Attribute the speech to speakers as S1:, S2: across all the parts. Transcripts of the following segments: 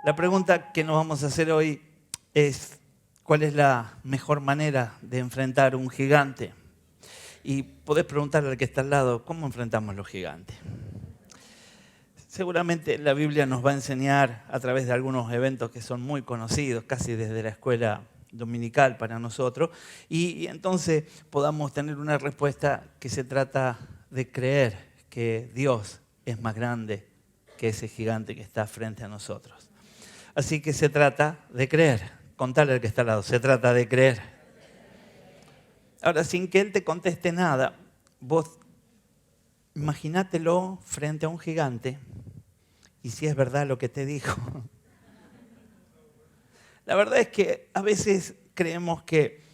S1: La pregunta que nos vamos a hacer hoy es, ¿cuál es la mejor manera de enfrentar un gigante? Y podés preguntarle al que está al lado, ¿cómo enfrentamos los gigantes? Seguramente la Biblia nos va a enseñar a través de algunos eventos que son muy conocidos, casi desde la escuela dominical para nosotros, y entonces podamos tener una respuesta que se trata de creer que Dios es más grande que ese gigante que está frente a nosotros. Así que se trata de creer. Contale al que está al lado, se trata de creer. Ahora, sin que él te conteste nada, vos imagínatelo frente a un gigante y si es verdad lo que te dijo. La verdad es que a veces creemos que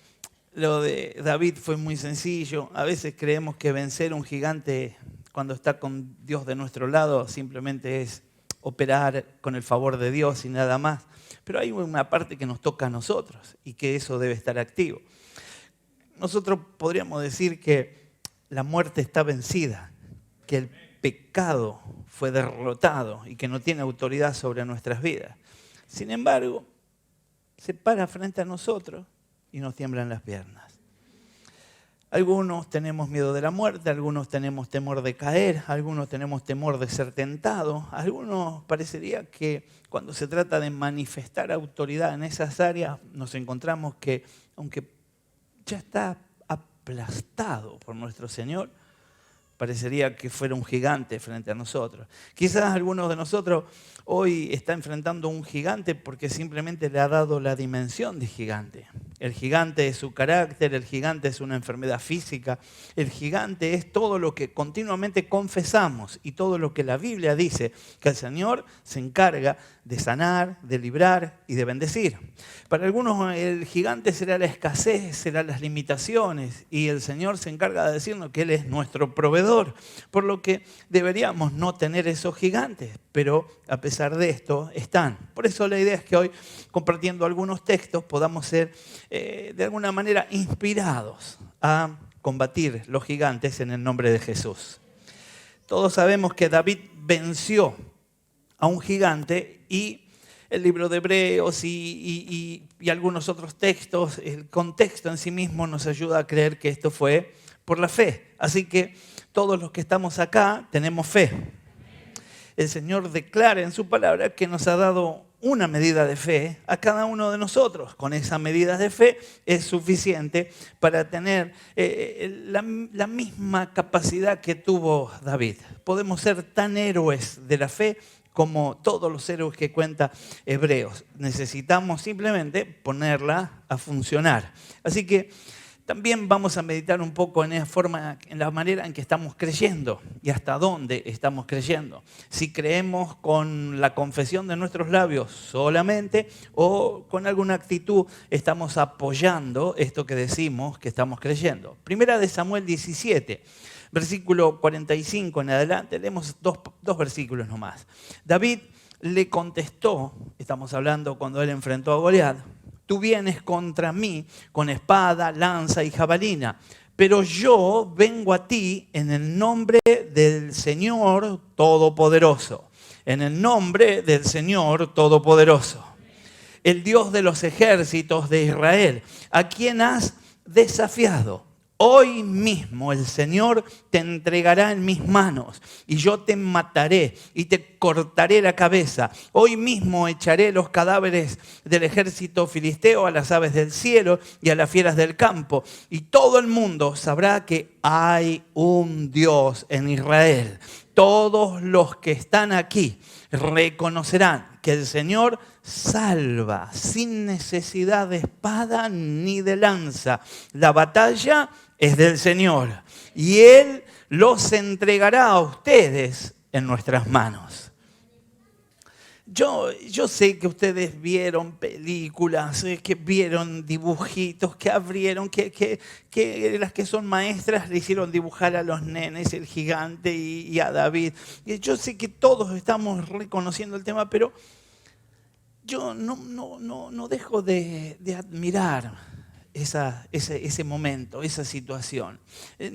S1: lo de David fue muy sencillo, a veces creemos que vencer un gigante cuando está con Dios de nuestro lado simplemente es operar con el favor de Dios y nada más. Pero hay una parte que nos toca a nosotros y que eso debe estar activo. Nosotros podríamos decir que la muerte está vencida, que el pecado fue derrotado y que no tiene autoridad sobre nuestras vidas. Sin embargo, se para frente a nosotros y nos tiemblan las piernas. Algunos tenemos miedo de la muerte, algunos tenemos temor de caer, algunos tenemos temor de ser tentados, algunos parecería que cuando se trata de manifestar autoridad en esas áreas nos encontramos que, aunque ya está aplastado por nuestro Señor, parecería que fuera un gigante frente a nosotros. Quizás algunos de nosotros hoy está enfrentando un gigante porque simplemente le ha dado la dimensión de gigante. El gigante es su carácter, el gigante es una enfermedad física, el gigante es todo lo que continuamente confesamos y todo lo que la Biblia dice que el Señor se encarga de sanar, de librar y de bendecir. Para algunos el gigante será la escasez, será las limitaciones y el Señor se encarga de decirnos que Él es nuestro proveedor, por lo que deberíamos no tener esos gigantes, pero a pesar de esto están. Por eso la idea es que hoy, compartiendo algunos textos, podamos ser de alguna manera inspirados a combatir los gigantes en el nombre de Jesús. Todos sabemos que David venció a un gigante y el libro de Hebreos y algunos otros textos, el contexto en sí mismo nos ayuda a creer que esto fue por la fe. Así que todos los que estamos acá tenemos fe. El Señor declara en su palabra que nos ha dado una medida de fe a cada uno de nosotros. Con esa medida de fe es suficiente para tener la misma capacidad que tuvo David. Podemos ser tan héroes de la fe como todos los héroes que cuenta Hebreos. Necesitamos simplemente ponerla a funcionar. Así que también vamos a meditar un poco en la manera en que estamos creyendo y hasta dónde estamos creyendo. Si creemos con la confesión de nuestros labios solamente o con alguna actitud estamos apoyando esto que decimos que estamos creyendo. Primera de Samuel 17. Versículo 45 en adelante, leemos dos versículos nomás. David le contestó, estamos hablando cuando él enfrentó a Goliat, tú vienes contra mí con espada, lanza y jabalina, pero yo vengo a ti en el nombre del Señor Todopoderoso. En el nombre del Señor Todopoderoso. El Dios de los ejércitos de Israel, a quien has desafiado. Hoy mismo el Señor te entregará en mis manos y yo te mataré y te cortaré la cabeza. Hoy mismo echaré los cadáveres del ejército filisteo a las aves del cielo y a las fieras del campo. Y todo el mundo sabrá que hay un Dios en Israel. Todos los que están aquí reconocerán que el Señor salva sin necesidad de espada ni de lanza. La batalla es del Señor y Él los entregará a ustedes en nuestras manos. Yo sé que ustedes vieron películas, que vieron dibujitos, que abrieron, que las que son maestras le hicieron dibujar a los nenes el gigante y a David. Y yo sé que todos estamos reconociendo el tema, pero yo no dejo de admirar ese momento, esa situación.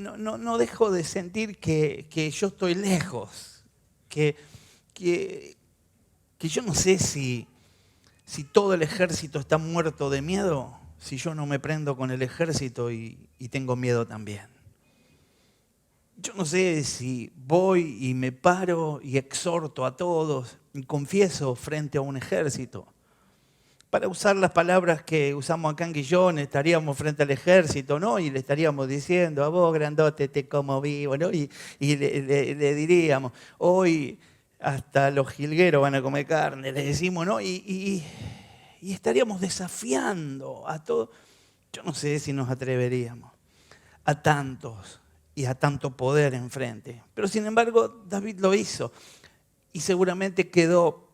S1: No dejo de sentir que yo estoy lejos, que yo no sé si Si todo el ejército está muerto de miedo, si yo no me prendo con el ejército y tengo miedo también. Yo no sé si voy y me paro y exhorto a todos y confieso frente a un ejército. Para usar las palabras que usamos acá en Guillón, estaríamos frente al ejército, ¿no? Y le estaríamos diciendo, a vos grandote te como vivo, ¿no? Y le diríamos, hoy hasta los jilgueros van a comer carne, le decimos, ¿no? Y estaríamos desafiando a todos. Yo no sé si nos atreveríamos a tantos y a tanto poder enfrente. Pero sin embargo, David lo hizo y seguramente quedó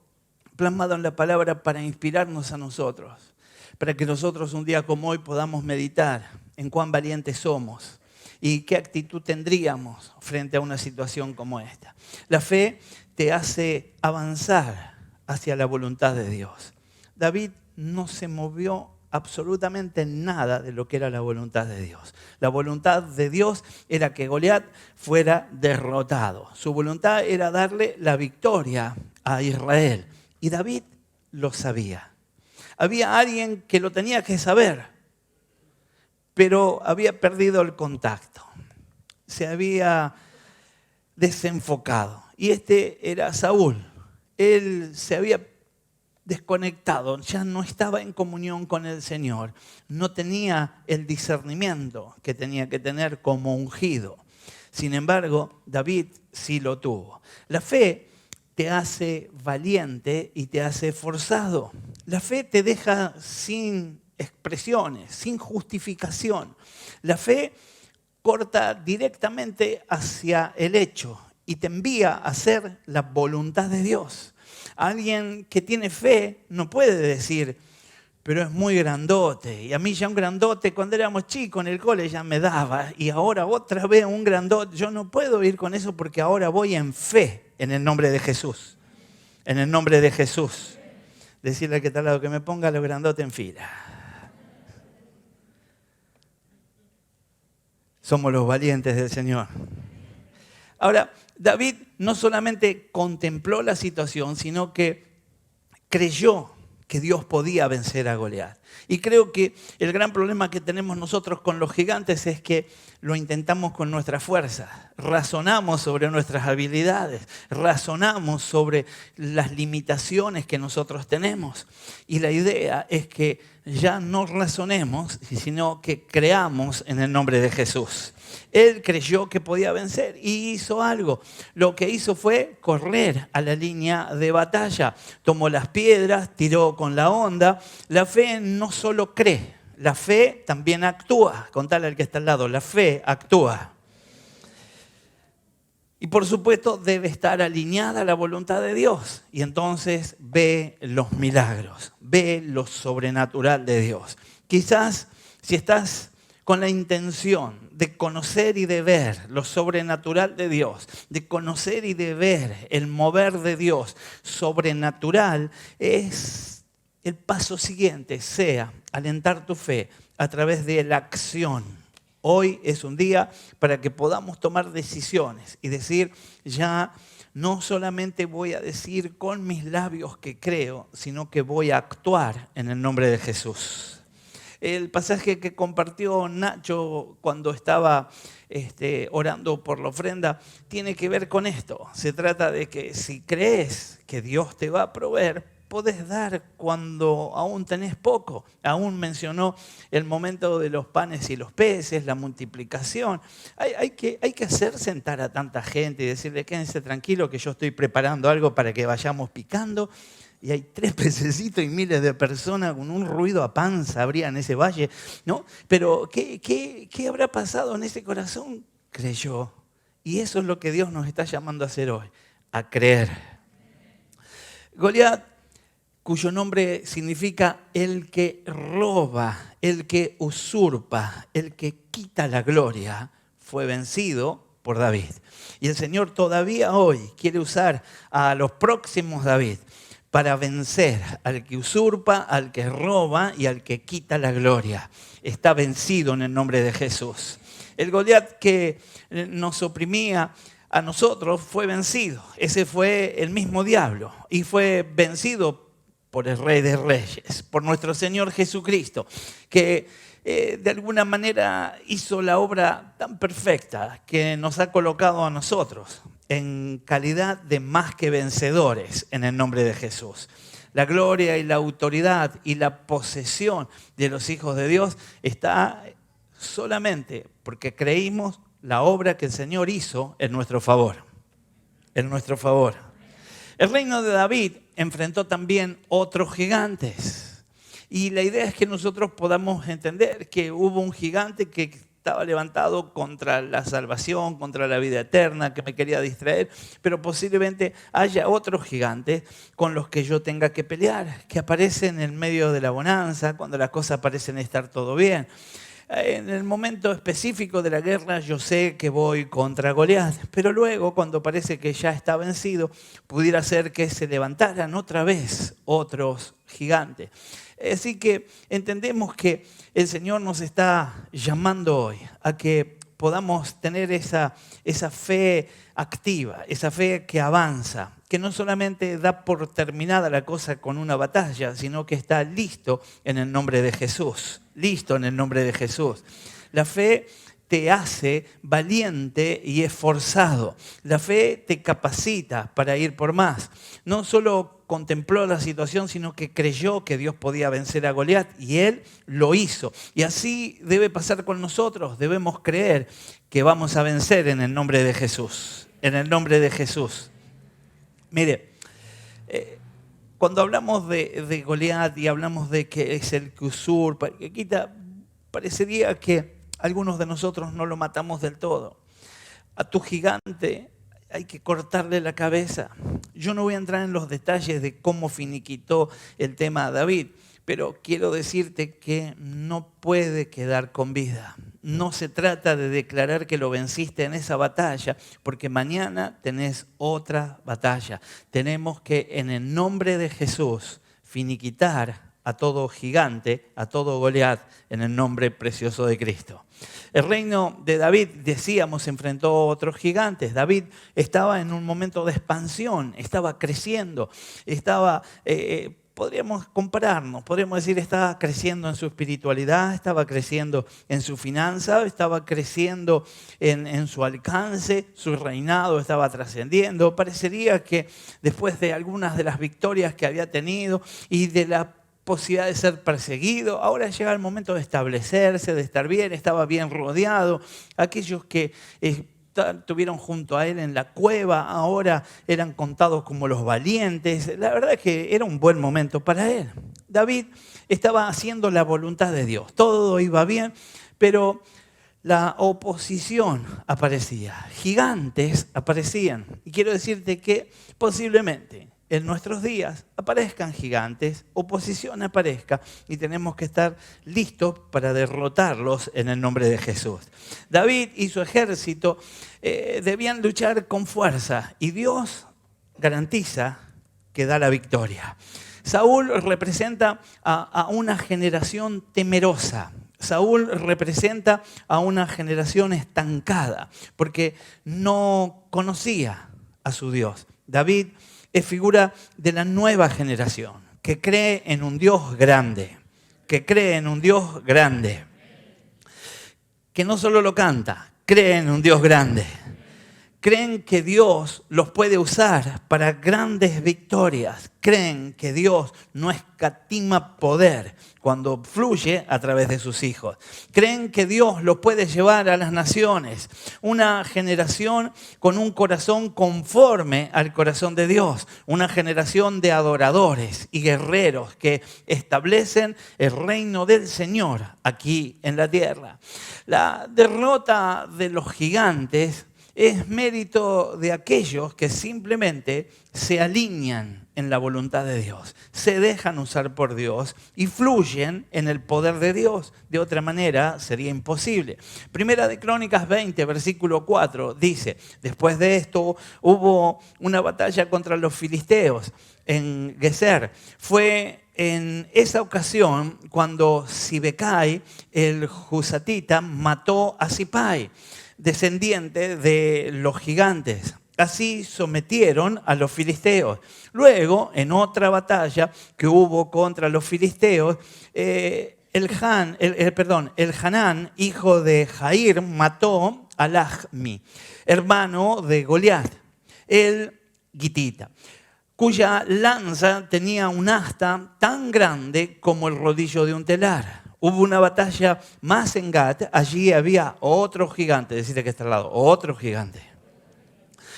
S1: plasmado en la palabra para inspirarnos a nosotros, para que nosotros un día como hoy podamos meditar en cuán valientes somos y qué actitud tendríamos frente a una situación como esta. La fe te hace avanzar hacia la voluntad de Dios. David no se movió absolutamente nada de lo que era la voluntad de Dios. La voluntad de Dios era que Goliat fuera derrotado. Su voluntad era darle la victoria a Israel. Y David lo sabía. Había alguien que lo tenía que saber, pero había perdido el contacto. Se había desenfocado. Y este era Saúl. Él se había desconectado, ya no estaba en comunión con el Señor. No tenía el discernimiento que tenía que tener como ungido. Sin embargo, David sí lo tuvo. La fe te hace valiente y te hace forzado. La fe te deja sin expresiones, sin justificación. La fe corta directamente hacia el hecho y te envía a hacer la voluntad de Dios. Alguien que tiene fe no puede decir, pero es muy grandote. Y a mí ya un grandote cuando éramos chicos en el cole ya me daba. Y ahora otra vez un grandote. Yo no puedo ir con eso porque ahora voy en fe en el nombre de Jesús. En el nombre de Jesús. Decirle al que está al lado que me ponga los grandotes en fila. Somos los valientes del Señor. Ahora, David no solamente contempló la situación, sino que creyó que Dios podía vencer a Goliat. Y creo que el gran problema que tenemos nosotros con los gigantes es que lo intentamos con nuestra fuerza. Razonamos sobre nuestras habilidades, razonamos sobre las limitaciones que nosotros tenemos. Y la idea es que ya no razonemos, sino que creamos en el nombre de Jesús. Él creyó que podía vencer y hizo algo. Lo que hizo fue correr a la línea de batalla. Tomó las piedras, tiró con la onda. La fe no solo cree, la fe también actúa. Contale al que está al lado, la fe actúa. Y por supuesto debe estar alineada a la voluntad de Dios. Y entonces ve los milagros, ve lo sobrenatural de Dios. Quizás si estás con la intención de conocer y de ver lo sobrenatural de Dios, de conocer y de ver el mover de Dios sobrenatural, es el paso siguiente, sea alentar tu fe a través de la acción. Hoy es un día para que podamos tomar decisiones y decir, ya no solamente voy a decir con mis labios que creo, sino que voy a actuar en el nombre de Jesús. El pasaje que compartió Nacho cuando estaba orando por la ofrenda tiene que ver con esto. Se trata de que si crees que Dios te va a proveer, podés dar cuando aún tenés poco. Aún mencionó el momento de los panes y los peces, la multiplicación. Hay que hacer sentar a tanta gente y decirle, quédense tranquilo que yo estoy preparando algo para que vayamos picando. Y hay 3 pececitos y miles de personas con un ruido a panza habría en ese valle, ¿no? Pero ¿qué habrá pasado en ese corazón? Creyó. Y eso es lo que Dios nos está llamando a hacer hoy, a creer. Goliat, cuyo nombre significa el que roba, el que usurpa, el que quita la gloria, fue vencido por David. Y el Señor todavía hoy quiere usar a los próximos David para vencer al que usurpa, al que roba y al que quita la gloria. Está vencido en el nombre de Jesús. El Goliat que nos oprimía a nosotros fue vencido. Ese fue el mismo diablo y fue vencido por el Rey de Reyes, por nuestro Señor Jesucristo, que de alguna manera hizo la obra tan perfecta que nos ha colocado a nosotros en calidad de más que vencedores en el nombre de Jesús. La gloria y la autoridad y la posesión de los hijos de Dios está solamente porque creímos la obra que el Señor hizo en nuestro favor. En nuestro favor. El reino de David enfrentó también otros gigantes. Y la idea es que nosotros podamos entender que hubo un gigante que estaba levantado contra la salvación, contra la vida eterna, que me quería distraer, pero posiblemente haya otros gigantes con los que yo tenga que pelear, que aparecen en medio de la bonanza, cuando las cosas parecen estar todo bien. En el momento específico de la guerra yo sé que voy contra Goliat, pero luego cuando parece que ya está vencido, pudiera ser que se levantaran otra vez otros gigantes. Así que entendemos que el Señor nos está llamando hoy a que podamos tener esa fe activa, esa fe que avanza, que no solamente da por terminada la cosa con una batalla, sino que está listo en el nombre de Jesús, listo en el nombre de Jesús. La fe te hace valiente y esforzado. La fe te capacita para ir por más. No solo contempló la situación, sino que creyó que Dios podía vencer a Goliat y él lo hizo. Y así debe pasar con nosotros. Debemos creer que vamos a vencer en el nombre de Jesús. En el nombre de Jesús. Mire, cuando hablamos de Goliat y hablamos de que es el que usurpa, que quita, parecería que algunos de nosotros no lo matamos del todo. A tu gigante hay que cortarle la cabeza. Yo no voy a entrar en los detalles de cómo finiquitó el tema a David, pero quiero decirte que no puede quedar con vida. No se trata de declarar que lo venciste en esa batalla, porque mañana tenés otra batalla. Tenemos que, en el nombre de Jesús, finiquitar a todo gigante, a todo Goliat, en el nombre precioso de Cristo. El reino de David, decíamos, enfrentó a otros gigantes. David estaba en un momento de expansión, estaba creciendo, podríamos compararnos, podríamos decir, estaba creciendo en su espiritualidad, estaba creciendo en su finanza, estaba creciendo en su alcance, su reinado estaba trascendiendo. Parecería que después de algunas de las victorias que había tenido y de la posibilidad de ser perseguido, ahora llega el momento de establecerse, de estar bien, estaba bien rodeado. Aquellos que estuvieron junto a él en la cueva, ahora eran contados como los valientes. La verdad es que era un buen momento para él. David estaba haciendo la voluntad de Dios, todo iba bien, pero la oposición aparecía, gigantes aparecían. Y quiero decirte que posiblemente en nuestros días aparezcan gigantes, oposición aparezca y tenemos que estar listos para derrotarlos en el nombre de Jesús. David y su ejército debían luchar con fuerza y Dios garantiza que da la victoria. Saúl representa a una generación temerosa. Saúl representa a una generación estancada porque no conocía a su Dios. David es figura de la nueva generación que cree en un Dios grande, que cree en un Dios grande, que no solo lo canta, cree en un Dios grande. Creen que Dios los puede usar para grandes victorias. Creen que Dios no escatima poder cuando fluye a través de sus hijos. Creen que Dios los puede llevar a las naciones. Una generación con un corazón conforme al corazón de Dios. Una generación de adoradores y guerreros que establecen el reino del Señor aquí en la tierra. La derrota de los gigantes es mérito de aquellos que simplemente se alinean en la voluntad de Dios, se dejan usar por Dios y fluyen en el poder de Dios. De otra manera sería imposible. Primera de Crónicas 20, versículo 4, dice: después de esto hubo una batalla contra los filisteos en Geser. Fue en esa ocasión cuando Sibecai, el Husatita, mató a Sipai, descendiente de los gigantes. Así sometieron a los filisteos. Luego, en otra batalla que hubo contra los filisteos, el Hanán, hijo de Jair, mató a Lahmi, hermano de Goliat, el gitita, cuya lanza tenía un asta tan grande como el rodillo de un telar. Hubo una batalla más en Gat, allí había otro gigante, decirle que está al lado, otro gigante.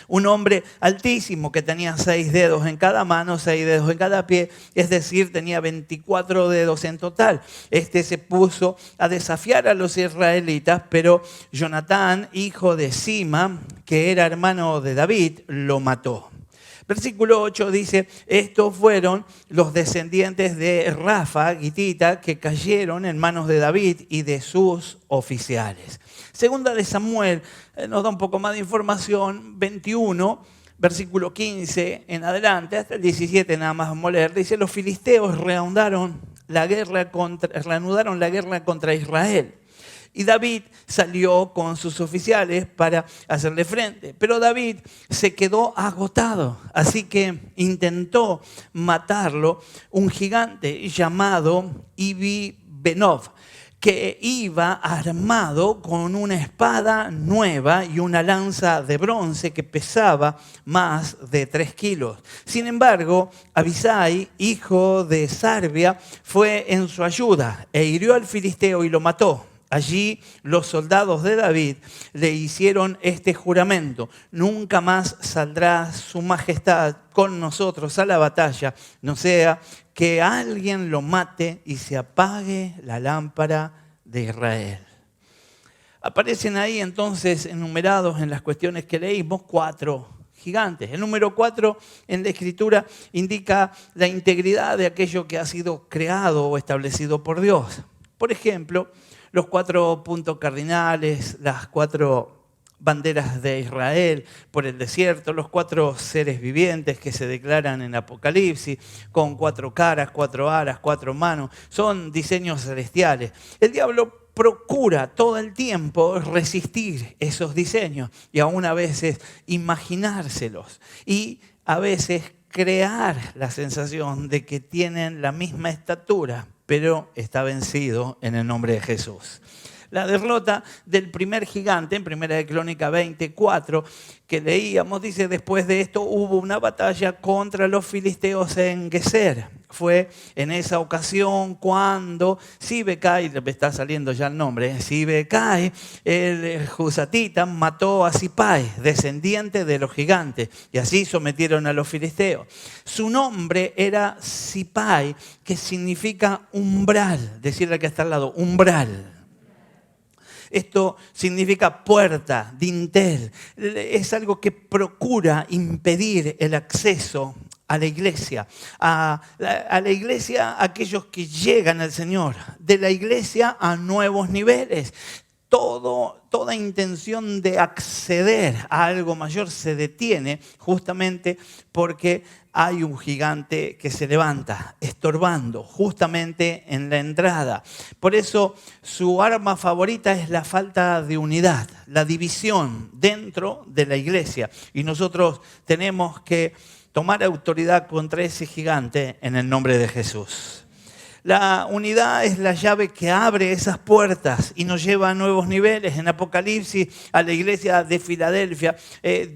S1: Un hombre altísimo que tenía 6 dedos en cada mano, 6 dedos en cada pie, es decir, tenía 24 dedos en total. Este se puso a desafiar a los israelitas, pero Jonatán, hijo de Sima, que era hermano de David, lo mató. Versículo 8 dice, estos fueron los descendientes de Rafa, gitita, que cayeron en manos de David y de sus oficiales. Segunda de Samuel nos da un poco más de información, 21, versículo 15 en adelante, hasta el 17 nada más vamos a leer, dice, los filisteos reanudaron la guerra contra Israel. Y David salió con sus oficiales para hacerle frente. Pero David se quedó agotado, así que intentó matarlo un gigante llamado Ibi-Benov, que iba armado con una espada nueva y una lanza de bronce que pesaba más de 3 kilos. Sin embargo, Abisai, hijo de Sarbia, fue en su ayuda e hirió al filisteo y lo mató. Allí los soldados de David le hicieron este juramento: nunca más saldrá su majestad con nosotros a la batalla, no sea que alguien lo mate y se apague la lámpara de Israel. Aparecen ahí entonces enumerados en las cuestiones que leímos 4 gigantes. El número 4 en la Escritura indica la integridad de aquello que ha sido creado o establecido por Dios. Por ejemplo, los 4 puntos cardinales, las 4 banderas de Israel por el desierto, los 4 seres vivientes que se declaran en Apocalipsis, con 4 caras, 4 alas, 4 manos, son diseños celestiales. El diablo procura todo el tiempo resistir esos diseños y aún a veces imaginárselos y a veces crear la sensación de que tienen la misma estatura, pero está vencido en el nombre de Jesús. La derrota del primer gigante, en 1 de Crónicas 24, que leíamos, dice, después de esto hubo una batalla contra los filisteos en Geser. Fue en esa ocasión cuando Sibecai, me está saliendo ya el nombre, Sibecai, el Husatita, mató a Sipai, descendiente de los gigantes, y así sometieron a los filisteos. Su nombre era Sipai, que significa umbral, decirle que está al lado, umbral. Esto significa puerta, dintel. Es algo que procura impedir el acceso a la iglesia. A la iglesia, aquellos que llegan al Señor. De la iglesia a nuevos niveles. Toda intención de acceder a algo mayor se detiene justamente porque hay un gigante que se levanta, estorbando justamente en la entrada. Por eso su arma favorita es la falta de unidad, la división dentro de la iglesia. Y nosotros tenemos que tomar autoridad contra ese gigante en el nombre de Jesús. La unidad es la llave que abre esas puertas y nos lleva a nuevos niveles. En Apocalipsis, a la iglesia de Filadelfia,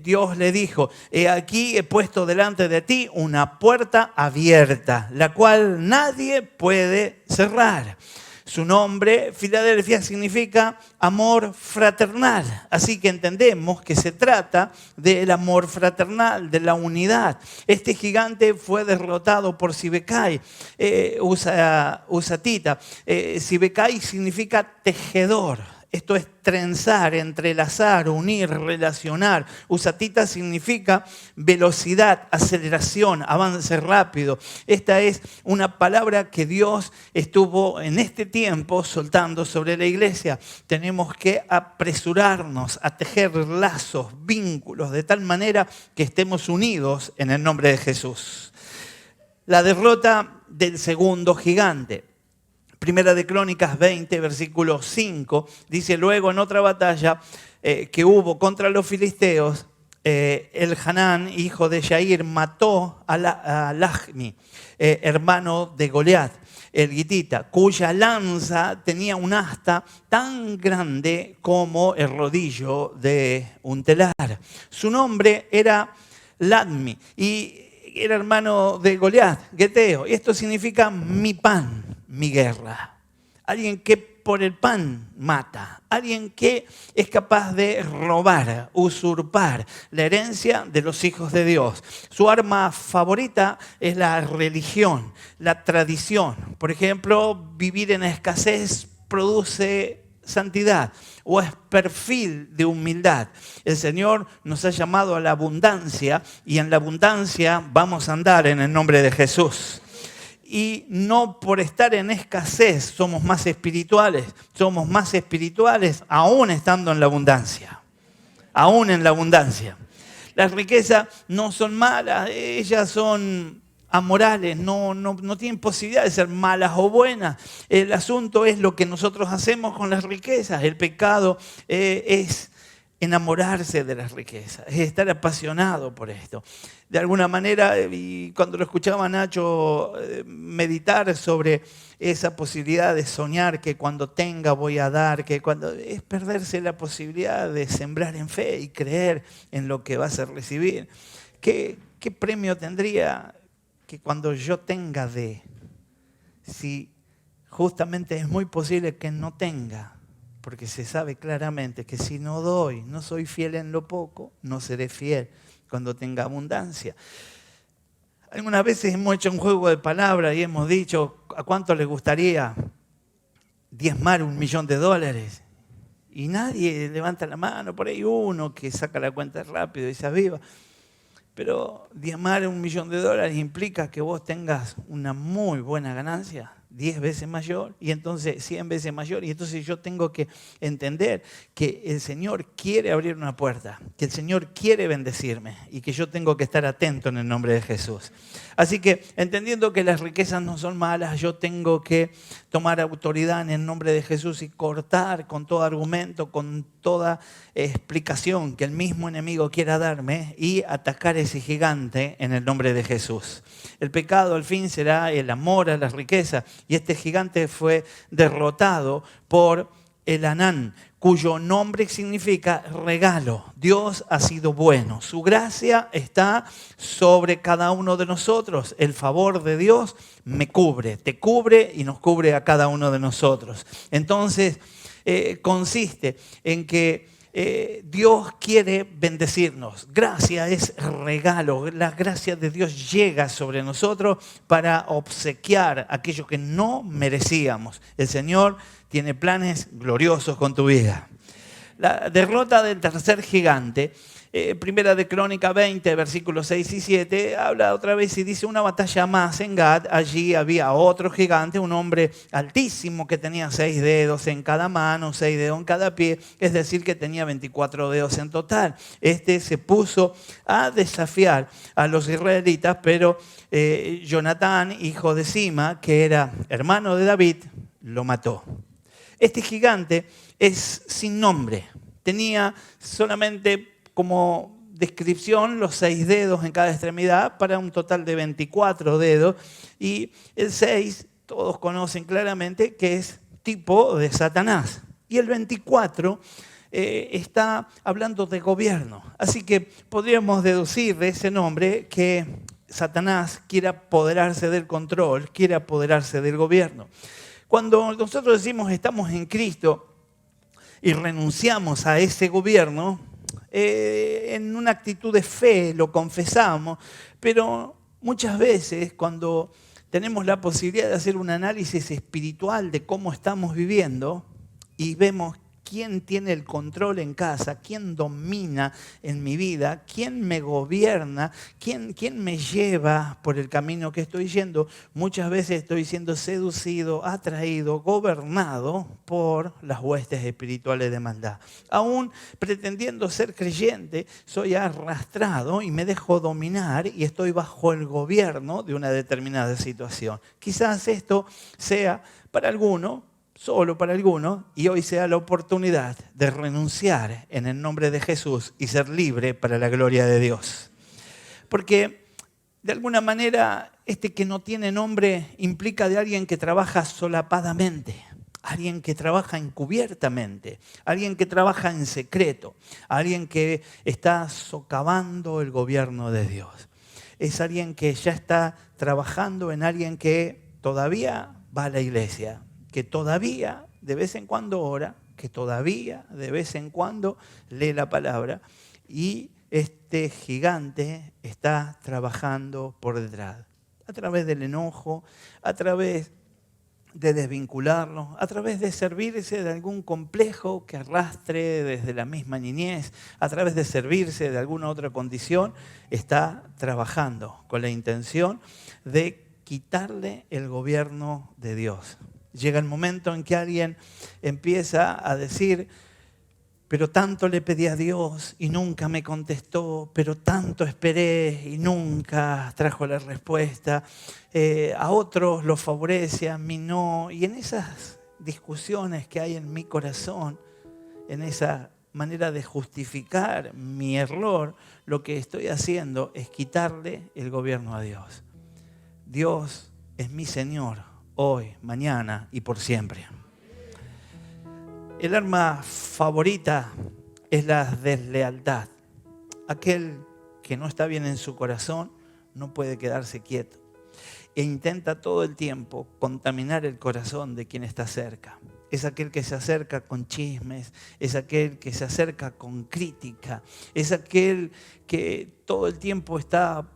S1: Dios le dijo, aquí he puesto delante de ti una puerta abierta, la cual nadie puede cerrar. Su nombre, Filadelfia, significa amor fraternal. Así que entendemos que se trata del amor fraternal, de la unidad. Este gigante fue derrotado por Sibecai, Husatita. Sibecai significa tejedor. Esto es trenzar, entrelazar, unir, relacionar. Husatita significa velocidad, aceleración, avance rápido. Esta es una palabra que Dios estuvo en este tiempo soltando sobre la iglesia. Tenemos que apresurarnos a tejer lazos, vínculos, de tal manera que estemos unidos en el nombre de Jesús. La derrota del segundo gigante. 1 de Crónicas 20, versículo 5, dice, luego en otra batalla que hubo contra los filisteos, el Hanán, hijo de Yair, mató a Lahmi, hermano de Goliat, el gitita, cuya lanza tenía un asta tan grande como el rodillo de un telar. Su nombre era Ladmi y era hermano de Goliat, Geteo. Y esto significa mi pan, mi guerra. Alguien que por el pan mata. Alguien que es capaz de robar, usurpar la herencia de los hijos de Dios. Su arma favorita es la religión, la tradición. Por ejemplo, vivir en escasez produce santidad o es perfil de humildad. El Señor nos ha llamado a la abundancia y en la abundancia vamos a andar en el nombre de Jesús. Y no por estar en escasez somos más espirituales aún estando en la abundancia. Aún en la abundancia. Las riquezas no son malas, ellas son amorales, no tienen posibilidad de ser malas o buenas. El asunto es lo que nosotros hacemos con las riquezas. El pecado es enamorarse de las riquezas, es estar apasionado por esto. De alguna manera, y cuando lo escuchaba a Nacho meditar sobre esa posibilidad de soñar que cuando tenga voy a dar, que cuando es perderse la posibilidad de sembrar en fe y creer en lo que vas a recibir. ¿Qué premio tendría que cuando yo tenga de, si justamente es muy posible que no tenga? Porque se sabe claramente que si no doy, no soy fiel en lo poco, no seré fiel cuando tenga abundancia. Algunas veces hemos hecho un juego de palabras y hemos dicho, ¿a cuánto les gustaría diezmar $1.000.000? Y nadie levanta la mano, por ahí uno que saca la cuenta rápido y se aviva. Pero diezmar $1.000.000 implica que vos tengas una muy buena ganancia, 10 veces mayor y entonces 100 veces mayor. Y entonces yo tengo que entender que el Señor quiere abrir una puerta, que el Señor quiere bendecirme y que yo tengo que estar atento en el nombre de Jesús. Así que entendiendo que las riquezas no son malas, yo tengo que tomar autoridad en el nombre de Jesús y cortar con todo argumento, con toda explicación que el mismo enemigo quiera darme y atacar ese gigante en el nombre de Jesús. El pecado al fin será el amor a las riquezas y este gigante fue derrotado por el Hanán, cuyo nombre significa regalo. Dios ha sido bueno. Su gracia está sobre cada uno de nosotros. El favor de Dios me cubre, te cubre y nos cubre a cada uno de nosotros. Entonces, consiste en que Dios quiere bendecirnos. Gracia es regalo. La gracia de Dios llega sobre nosotros para obsequiar aquello que no merecíamos. El Señor tiene planes gloriosos con tu vida. La derrota del tercer gigante, Primera de Crónica 20, versículos 6 y 7, habla otra vez y dice una batalla más en Gad. Allí había otro gigante, un hombre altísimo que tenía 6 dedos en cada mano, 6 dedos en cada pie, es decir que tenía 24 dedos en total. Este se puso a desafiar a los israelitas, pero Jonatán, hijo de Sima, que era hermano de David, lo mató. Este gigante es sin nombre, tenía solamente como descripción los 6 dedos en cada extremidad para un total de 24 dedos. Y el 6, todos conocen claramente que es tipo de Satanás. Y el 24 está hablando de gobierno. Así que podríamos deducir de ese nombre que Satanás quiere apoderarse del control, quiere apoderarse del gobierno. Cuando nosotros decimos estamos en Cristo y renunciamos a ese gobierno, en una actitud de fe lo confesamos, pero muchas veces cuando tenemos la posibilidad de hacer un análisis espiritual de cómo estamos viviendo y vemos quién tiene el control en casa, quién domina en mi vida, quién me gobierna, quién me lleva por el camino que estoy yendo, muchas veces estoy siendo seducido, atraído, gobernado por las huestes espirituales de maldad. Aún pretendiendo ser creyente, soy arrastrado y me dejo dominar y estoy bajo el gobierno de una determinada situación. Quizás esto sea para alguno solo para algunos, y hoy sea la oportunidad de renunciar en el nombre de Jesús y ser libre para la gloria de Dios. Porque de alguna manera este que no tiene nombre implica de alguien que trabaja solapadamente, alguien que trabaja encubiertamente, alguien que trabaja en secreto, alguien que está socavando el gobierno de Dios. Es alguien que ya está trabajando en alguien que todavía va a la iglesia, que todavía de vez en cuando ora, que todavía de vez en cuando lee la palabra, y este gigante está trabajando por detrás, a través del enojo, a través de desvincularlo, a través de servirse de algún complejo que arrastre desde la misma niñez, a través de servirse de alguna otra condición, está trabajando con la intención de quitarle el gobierno de Dios. Llega el momento en que alguien empieza a decir: pero tanto le pedí a Dios y nunca me contestó, pero tanto esperé y nunca trajo la respuesta. A otros los favorece, a mí no. Y en esas discusiones que hay en mi corazón, en esa manera de justificar mi error, lo que estoy haciendo es quitarle el gobierno a Dios. Dios es mi Señor, hoy, mañana y por siempre. El arma favorita es la deslealtad. Aquel que no está bien en su corazón no puede quedarse quieto e intenta todo el tiempo contaminar el corazón de quien está cerca. Es aquel que se acerca con chismes, es aquel que se acerca con crítica, es aquel que todo el tiempo está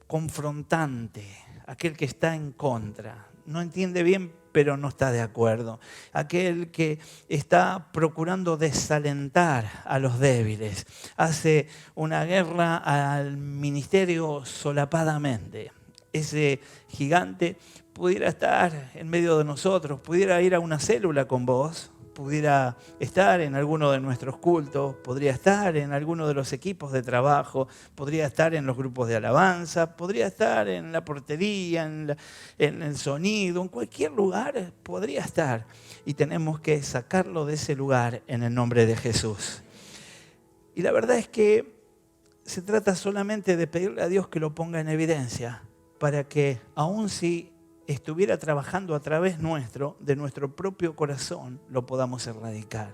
S1: confrontante, aquel que está en contra. No entiende bien, pero no está de acuerdo. Aquel que está procurando desalentar a los débiles. Hace una guerra al ministerio solapadamente. Ese gigante pudiera estar en medio de nosotros, pudiera ir a una célula con vos, pudiera estar en alguno de nuestros cultos, podría estar en alguno de los equipos de trabajo, podría estar en los grupos de alabanza, podría estar en la portería, en el sonido, en cualquier lugar podría estar. Y tenemos que sacarlo de ese lugar en el nombre de Jesús. Y la verdad es que se trata solamente de pedirle a Dios que lo ponga en evidencia, para que aun si estuviera trabajando a través nuestro, de nuestro propio corazón, lo podamos erradicar.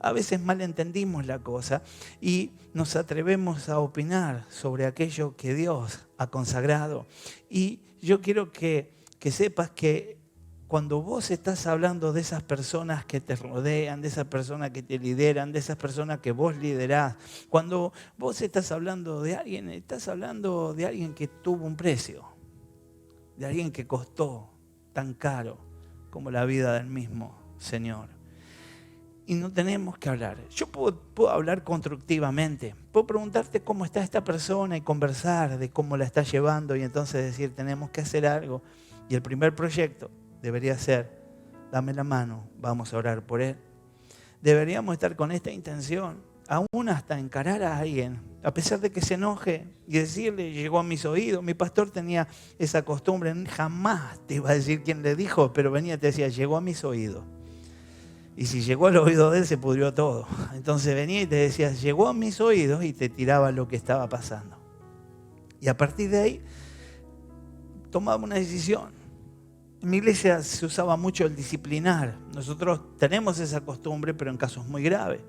S1: A veces malentendimos la cosa y nos atrevemos a opinar sobre aquello que Dios ha consagrado. Y yo quiero que sepas que cuando vos estás hablando de esas personas que te rodean, de esas personas que te lideran, de esas personas que vos liderás, cuando vos estás hablando de alguien, estás hablando de alguien que tuvo un precio, de alguien que costó tan caro como la vida del mismo Señor. Y no tenemos que hablar. Yo puedo hablar constructivamente, puedo preguntarte cómo está esta persona y conversar de cómo la está llevando y entonces decir, tenemos que hacer algo. Y el primer proyecto debería ser, dame la mano, vamos a orar por él. Deberíamos estar con esta intención, aún hasta encarar a alguien, a pesar de que se enoje y decirle, llegó a mis oídos. Mi pastor tenía esa costumbre, jamás te iba a decir quién le dijo, pero venía y te decía, llegó a mis oídos. Y si llegó al oído de él, se pudrió todo. Entonces venía y te decía, llegó a mis oídos, y te tiraba lo que estaba pasando. Y a partir de ahí, tomaba una decisión. En mi iglesia se usaba mucho el disciplinar. Nosotros tenemos esa costumbre, pero en casos muy graves.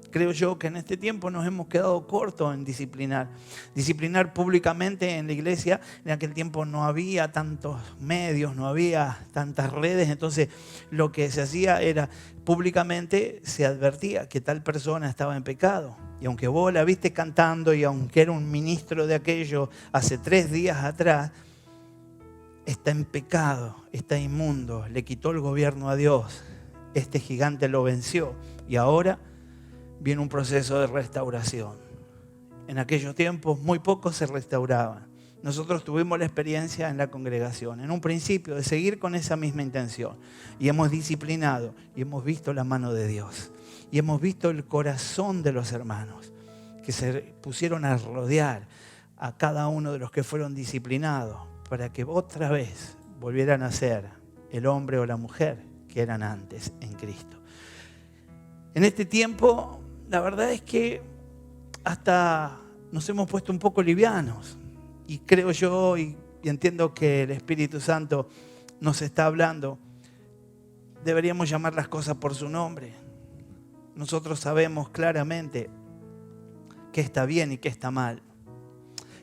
S1: Creo yo que en este tiempo nos hemos quedado cortos en disciplinar. Disciplinar públicamente en la iglesia, en aquel tiempo no había tantos medios, no había tantas redes, entonces lo que se hacía era, públicamente se advertía que tal persona estaba en pecado. Y aunque vos la viste cantando y aunque era un ministro de aquello hace 3 días atrás, está en pecado, está inmundo, le quitó el gobierno a Dios. Este gigante lo venció y ahora viene un proceso de restauración. En aquellos tiempos muy pocos se restauraban. Nosotros tuvimos la experiencia en la congregación, en un principio, de seguir con esa misma intención. Y hemos disciplinado y hemos visto la mano de Dios. Y hemos visto el corazón de los hermanos que se pusieron a rodear a cada uno de los que fueron disciplinados para que otra vez volvieran a ser el hombre o la mujer que eran antes en Cristo. En este tiempo, la verdad es que hasta nos hemos puesto un poco livianos. Y creo yo y entiendo que el Espíritu Santo nos está hablando. Deberíamos llamar las cosas por su nombre. Nosotros sabemos claramente qué está bien y qué está mal.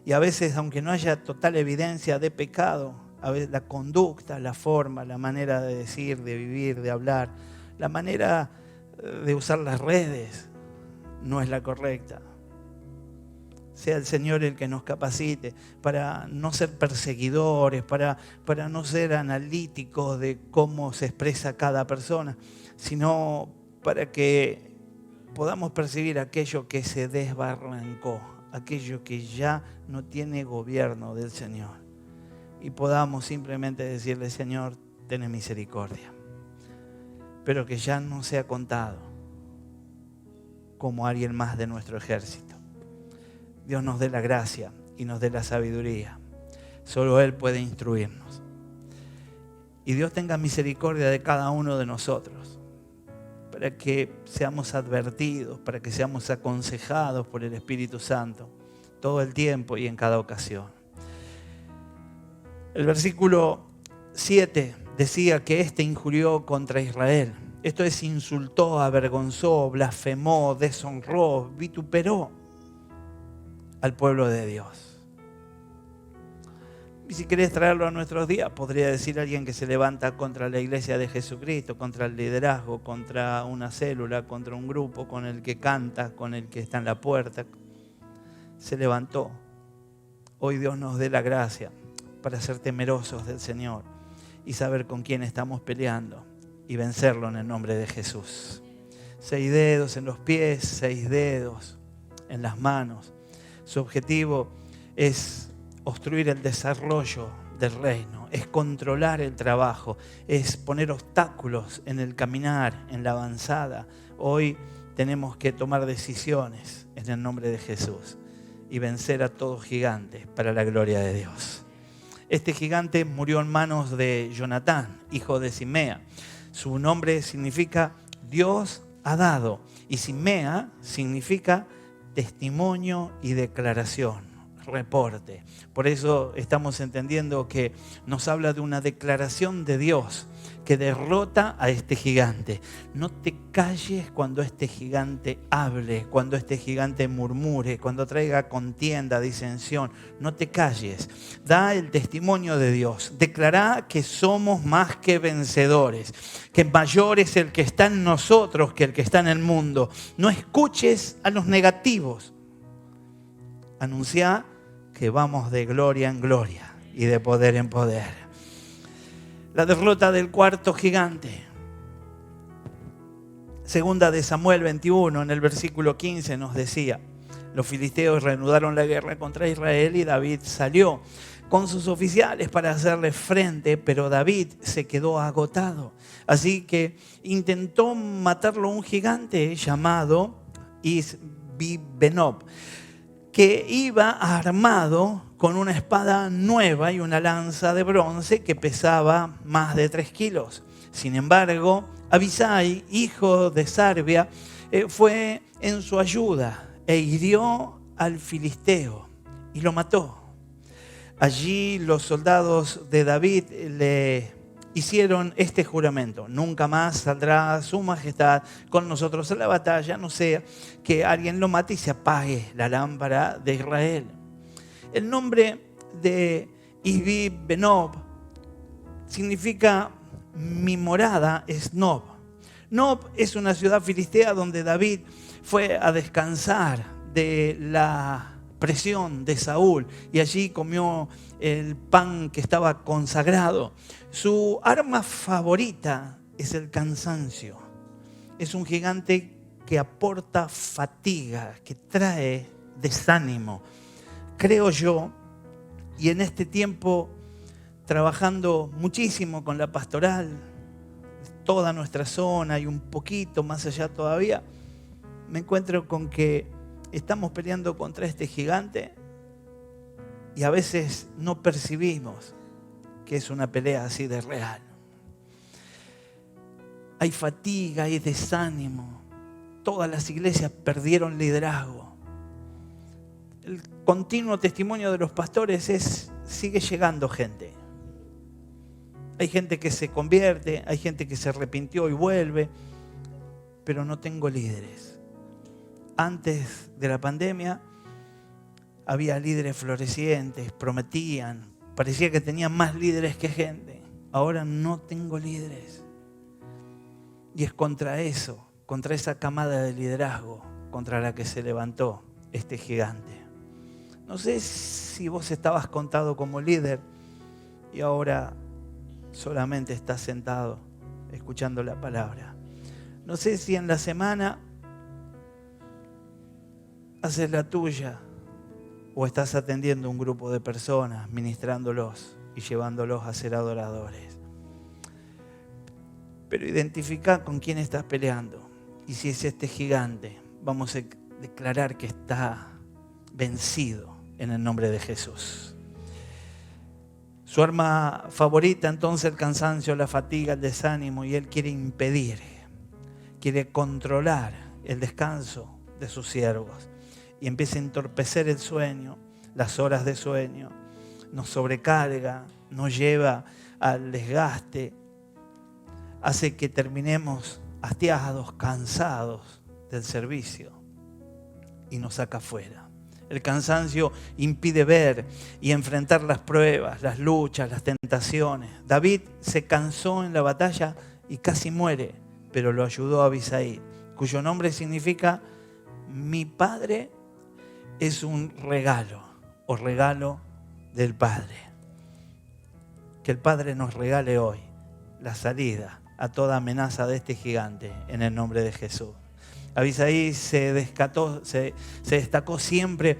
S1: Y a veces, aunque no haya total evidencia de pecado, a veces la conducta, la forma, la manera de decir, de vivir, de hablar, la manera de usar las redes no es la correcta. Sea el Señor el que nos capacite para no ser perseguidores, para no ser analíticos de cómo se expresa cada persona, sino para que podamos percibir aquello que se desbarrancó, aquello que ya no tiene gobierno del Señor. Y podamos simplemente decirle: Señor, ten misericordia. Pero que ya no sea contado como alguien más de nuestro ejército. Dios nos dé la gracia y nos dé la sabiduría. Solo Él puede instruirnos. Y Dios tenga misericordia de cada uno de nosotros, para que seamos advertidos, para que seamos aconsejados por el Espíritu Santo todo el tiempo y en cada ocasión. El versículo 7 decía que éste injurió contra Israel. Esto es, insultó, avergonzó, blasfemó, deshonró, vituperó al pueblo de Dios. Y si querés traerlo a nuestros días, podría decir alguien que se levanta contra la iglesia de Jesucristo, contra el liderazgo, contra una célula, contra un grupo, con el que canta, con el que está en la puerta. Se levantó. Hoy Dios nos dé la gracia para ser temerosos del Señor y saber con quién estamos peleando y vencerlo en el nombre de Jesús. 6 dedos en los pies, 6 dedos en las manos. Su objetivo es obstruir el desarrollo del reino, es controlar el trabajo, es poner obstáculos en el caminar, en la avanzada. Hoy tenemos que tomar decisiones en el nombre de Jesús y vencer a todo gigante para la gloria de Dios. Este gigante murió en manos de Jonatán, hijo de Simea. Su nombre significa Dios ha dado, y Simea significa testimonio y declaración, reporte. Por eso estamos entendiendo que nos habla de una declaración de Dios que derrota a este gigante. No te calles cuando este gigante hable, cuando este gigante murmure, cuando traiga contienda, disensión. No te calles. Da el testimonio de Dios. Declara que somos más que vencedores, que mayor es el que está en nosotros que el que está en el mundo. No escuches a los negativos. Anuncia que vamos de gloria en gloria y de poder en poder. La derrota del cuarto gigante. Segunda de Samuel 21, en el versículo 15 nos decía: los filisteos reanudaron la guerra contra Israel y David salió con sus oficiales para hacerle frente, pero David se quedó agotado. Así que intentó matarlo un gigante llamado Isbi-Benob, que iba armado con una espada nueva y una lanza de bronce que pesaba más de 3 kilos. Sin embargo, Abisai, hijo de Sarbia, fue en su ayuda e hirió al filisteo y lo mató. Allí los soldados de David le hicieron este juramento: nunca más saldrá su majestad con nosotros a la batalla, no sea que alguien lo mate y se apague la lámpara de Israel. El nombre de Isbi-Benob significa mi morada es Nob. Nob es una ciudad filistea donde David fue a descansar de la presión de Saúl y allí comió el pan que estaba consagrado. Su arma favorita es el cansancio. Es un gigante que aporta fatiga, que trae desánimo. Creo yo, y en este tiempo trabajando muchísimo con la pastoral, toda nuestra zona y un poquito más allá todavía, me encuentro con que estamos peleando contra este gigante y a veces no percibimos que es una pelea así de real. hay fatiga, hay desánimo. Todas las iglesias perdieron liderazgo. El continuo testimonio de los pastores es: sigue llegando gente. Hay gente que se convierte, hay gente que se arrepintió y vuelve, pero no tengo líderes. Antes de la pandemia había líderes florecientes, prometían, parecía que tenían más líderes que gente. Ahora no tengo líderes. Y es contra eso, contra esa camada de liderazgo, contra la que se levantó este gigante. No sé si vos estabas contado como líder y ahora solamente estás sentado escuchando la palabra. No sé si en la semana haces la tuya o estás atendiendo un grupo de personas, ministrándolos y llevándolos a ser adoradores. Pero identifica con quién estás peleando. Y si es este gigante, vamos a declarar que está vencido en el nombre de Jesús. Su arma favorita entonces el cansancio, la fatiga, el desánimo, y él quiere impedir, quiere controlar el descanso de sus siervos y empieza a entorpecer el sueño, las horas de sueño, nos sobrecarga, nos lleva al desgaste, hace que terminemos hastiados, cansados del servicio y nos saca afuera. El cansancio impide ver y enfrentar las pruebas, las luchas, las tentaciones. David se cansó en la batalla y casi muere, pero lo ayudó Abisai, cuyo nombre significa: mi padre es un regalo o regalo del Padre. Que el Padre nos regale hoy la salida a toda amenaza de este gigante en el nombre de Jesús. Abisai se destacó siempre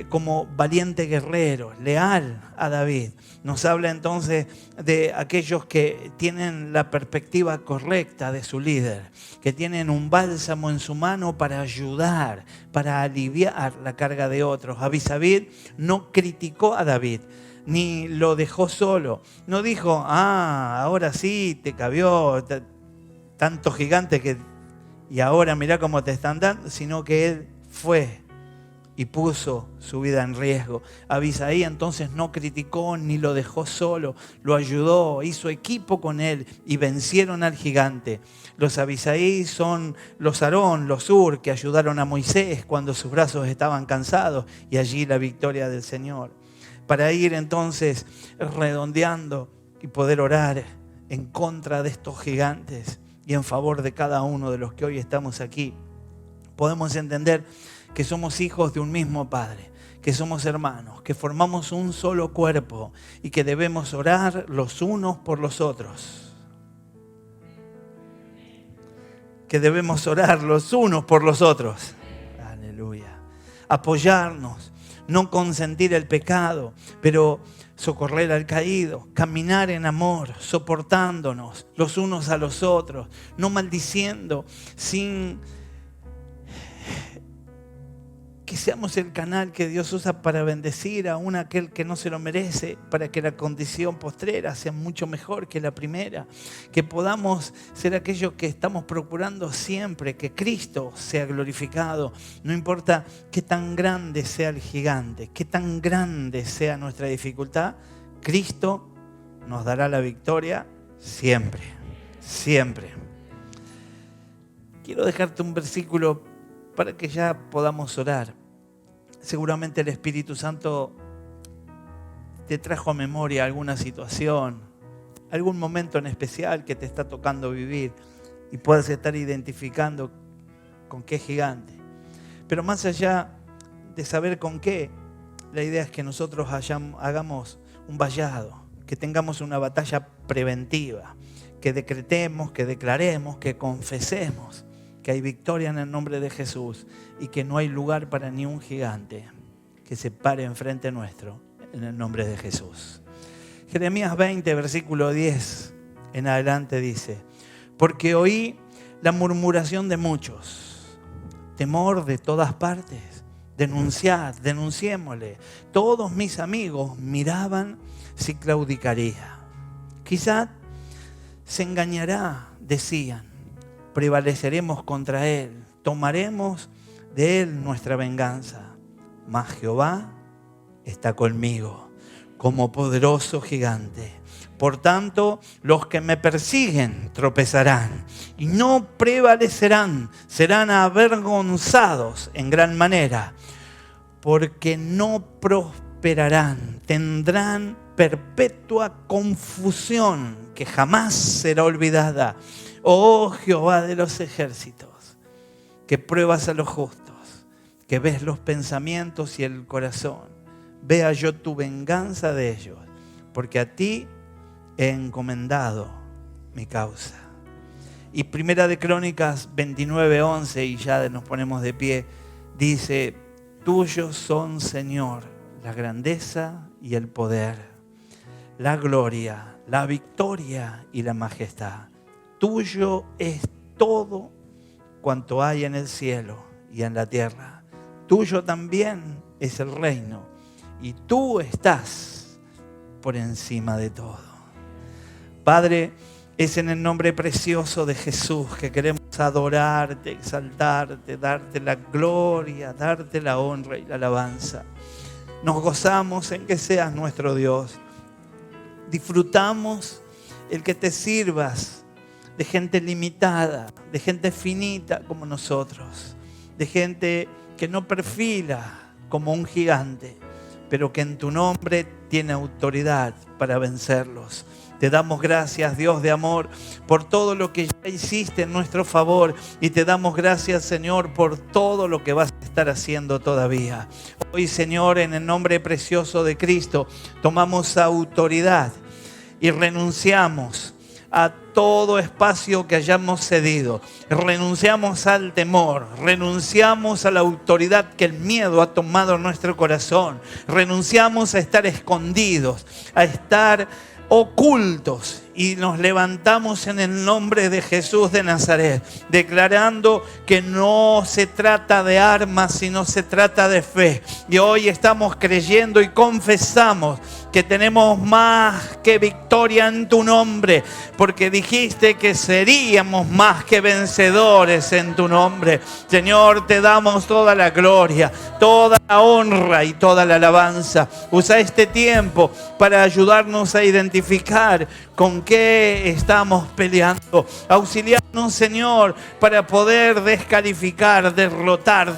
S1: como valiente guerrero, leal a David. Nos habla entonces de aquellos que tienen la perspectiva correcta de su líder, que tienen un bálsamo en su mano para ayudar, para aliviar la carga de otros. Abisai no criticó a David, ni lo dejó solo. No dijo: ahora sí te cabió tanto gigante y ahora mirá cómo te están dando, sino que él fue y puso su vida en riesgo. Abisai entonces no criticó ni lo dejó solo, lo ayudó, hizo equipo con él y vencieron al gigante. Los Abisai son los Aarón, los Hur, que ayudaron a Moisés cuando sus brazos estaban cansados, y allí la victoria del Señor. Para ir entonces redondeando y poder orar en contra de estos gigantes y en favor de cada uno de los que hoy estamos aquí, podemos entender que somos hijos de un mismo Padre, que somos hermanos, que formamos un solo cuerpo y que debemos orar los unos por los otros. Que debemos orar los unos por los otros. Aleluya. Apoyarnos, no consentir el pecado, pero socorrer al caído, caminar en amor, soportándonos los unos a los otros, no maldiciendo, sin que seamos el canal que Dios usa para bendecir a aquel que no se lo merece, para que la condición postrera sea mucho mejor que la primera, que podamos ser aquellos que estamos procurando siempre que Cristo sea glorificado, no importa qué tan grande sea el gigante, qué tan grande sea nuestra dificultad, Cristo nos dará la victoria siempre, siempre. Quiero dejarte un versículo para que ya podamos orar. Seguramente el Espíritu Santo te trajo a memoria alguna situación, algún momento en especial que te está tocando vivir y puedas estar identificando con qué gigante. Pero más allá de saber con qué, la idea es que nosotros hagamos un vallado, que tengamos una batalla preventiva, que decretemos, que declaremos, que confesemos que hay victoria en el nombre de Jesús y que no hay lugar para ni un gigante que se pare enfrente nuestro en el nombre de Jesús. Jeremías 20, versículo 10 en adelante dice: porque oí la murmuración de muchos, temor de todas partes, denunciémosle. Todos mis amigos miraban si claudicaría. Quizá se engañará, decían. prevaleceremos contra él, tomaremos de él nuestra venganza. Mas Jehová está conmigo como poderoso gigante. Por tanto, los que me persiguen tropezarán y no prevalecerán, serán avergonzados en gran manera, porque no prosperarán, tendrán perpetua confusión que jamás será olvidada. Oh Jehová de los ejércitos, que pruebas a los justos, que ves los pensamientos y el corazón, vea yo tu venganza de ellos, porque a ti he encomendado mi causa. Y Primera de Crónicas 29:11, y ya nos ponemos de pie, dice: tuyos son, Señor, la grandeza y el poder, la gloria, la victoria y la majestad. Tuyo es todo cuanto hay en el cielo y en la tierra. Tuyo también es el reino, y tú estás por encima de todo. Padre, es en el nombre precioso de Jesús que queremos adorarte, exaltarte, darte la gloria, darte la honra y la alabanza. Nos gozamos en que seas nuestro Dios. Disfrutamos el que te sirvas de gente limitada, de gente finita como nosotros, de gente que no perfila como un gigante, pero que en tu nombre tiene autoridad para vencerlos. Te damos gracias, Dios de amor, por todo lo que ya hiciste en nuestro favor. Y te damos gracias, Señor, por todo lo que vas a estar haciendo todavía. Hoy, Señor, en el nombre precioso de Cristo, tomamos autoridad y renunciamos a todo espacio que hayamos cedido. Renunciamos al temor, renunciamos a la autoridad que el miedo ha tomado en nuestro corazón. Renunciamos a estar escondidos, a estar ocultos, y nos levantamos en el nombre de Jesús de Nazaret, declarando que no se trata de armas, sino se trata de fe. Y hoy estamos creyendo y confesamos que tenemos más que victoria en tu nombre, porque dijiste que seríamos más que vencedores en tu nombre. Señor, te damos toda la gloria, toda la honra y toda la alabanza. Usa este tiempo para ayudarnos a identificar con qué estamos peleando. Auxiliarnos, Señor, para poder descalificar, derrotar,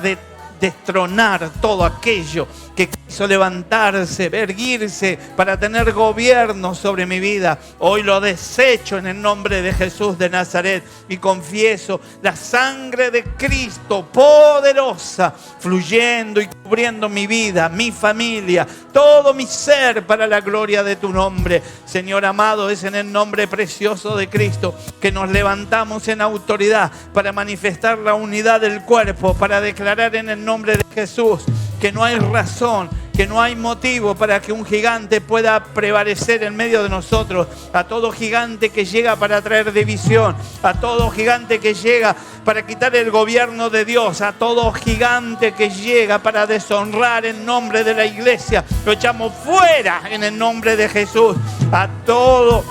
S1: destronar todo aquello que quiso levantarse, erguirse para tener gobierno sobre mi vida. Hoy lo desecho en el nombre de Jesús de Nazaret y confieso la sangre de Cristo poderosa fluyendo y cubriendo mi vida, mi familia, todo mi ser para la gloria de tu nombre. Señor amado, es en el nombre precioso de Cristo que nos levantamos en autoridad para manifestar la unidad del cuerpo, para declarar en el nombre de Jesús que no hay razón, que no hay motivo para que un gigante pueda prevalecer en medio de nosotros. A todo gigante que llega para traer división, a todo gigante que llega para quitar el gobierno de Dios, a todo gigante que llega para deshonrar el nombre de la iglesia, lo echamos fuera en el nombre de Jesús. A todo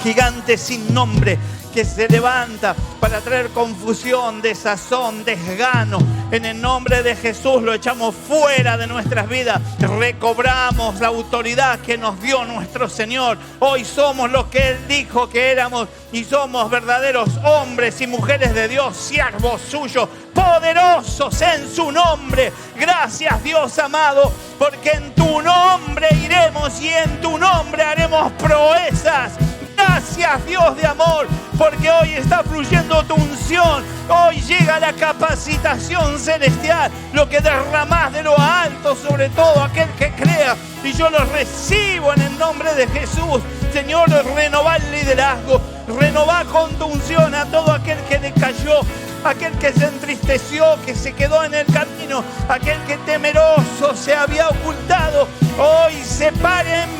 S1: gigante sin nombre que se levanta para traer confusión, desazón, desgano, en el nombre de Jesús lo echamos fuera de nuestras vidas. Recobramos la autoridad que nos dio nuestro Señor. Hoy somos lo que Él dijo que éramos, y somos verdaderos hombres y mujeres de Dios, siervos suyos, poderosos en su nombre. Gracias, Dios amado, porque en tu nombre iremos y en tu nombre haremos proezas. Gracias, Dios de amor, porque hoy está fluyendo tu unción. Hoy llega la capacitación celestial, lo que derramás de lo alto sobre todo aquel que crea. Y yo lo recibo en el nombre de Jesús. Señor, renová el liderazgo, renová con tu unción a todo aquel que decayó, aquel que se entristeció, que se quedó en el camino, aquel que temeroso se había ocultado. Hoy se pare en